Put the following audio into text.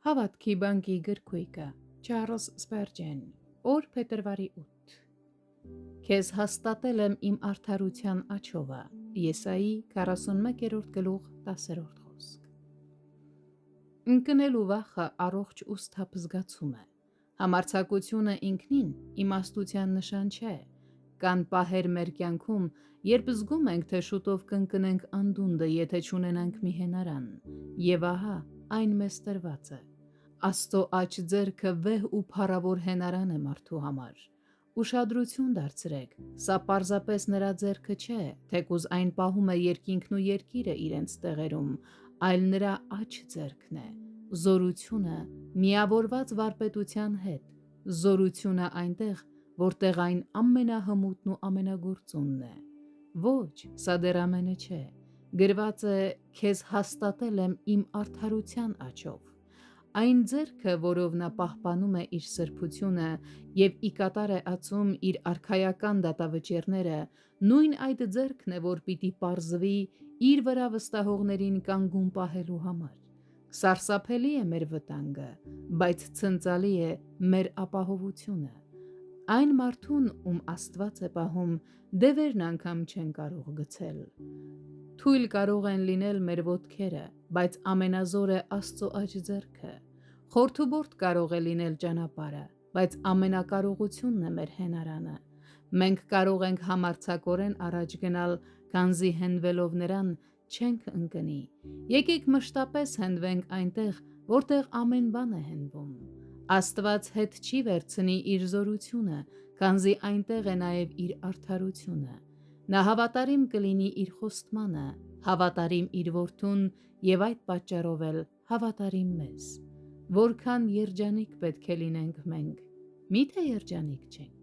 Հավատքի բանկի գրքույկը Չարլզ Սպերջեն օր փետրվարի 8 Քեզ հաստատել եմ իմ արդարության աջովը Եսայի 41-րդ գլուխ 10-րդ խոսք Ընկնելու վախը առողջ ու սթափ զգացում է Համարձակությունը ինքնին իմաստության նշան չէ Կան պահեր մեր կյանքում երբ զգում ենք թե շուտով կընկնենք անդունդը եթե չունենանք մի հենարան Եվ ահա այն մեզ տրված է Աստծո աջ ձեռքը վեհ ու փառավոր հենարան է մարդու համար Ուշադրություն դարձրեք Սա պարզապես նրա ձեռքը չէ Թեկուզ այն պահում է երկինքն ու երկիրը իրենց տեղերում Այլ նրա աջ ձեռքն է Զորությունը միավորված վարպետության հետ Զորությունը այնտեղ որտեղ այն ամենահմուտն ու ամենագործունն է Ոչ, սա դեռ ամենը չէ Գրված է քեզ հաստատել եմ իմ արդարության աջով Այն ձեռքը, որով նա պահպանում է իր սրբությունը և ի կատար է ածում իր արքայական դատավճիռները, նույն այդ ձեռքն է, որ պիտի պարզվի իր վրա վստահողներին կանգուն պահելու համար։ Սարսափելի է մեր վտանգը, բայց ցնծալի է մեր ապահովությունը։ Այն մարդուն, ում Աստված է պահում, դևերն անգամ չեն կարող գցել։ Թույլ կարող են լինել մեր ոտքերը, բայց ամենազոր է Աստծո աջ ձեռքը։ Խորթուբորտ կարող է լինել ճանապարհը, բայց ամենակարողությունն է մեր հենարանը։ Մենք կարող ենք համարձակորեն առաջ գնալ, քանզի հենվելով նրան չենք ընկնի։ Եկեք մշտապես հենվենք այնտեղ, որտեղ ամեն բան է հենվում։ Աստված հետ չի վերցնի իր զորությունը, քանզի այնտեղ է նաև իր արդարությունը։ Նա հավատարիմ կլինի իր խոստմանը, հավատարիմ իր որդուն և այդ պատճառով էլ հավատարիմ մեզ։ Որքան երջանիկ պետք է լինենք մենք, միթե երջանիկ չենք։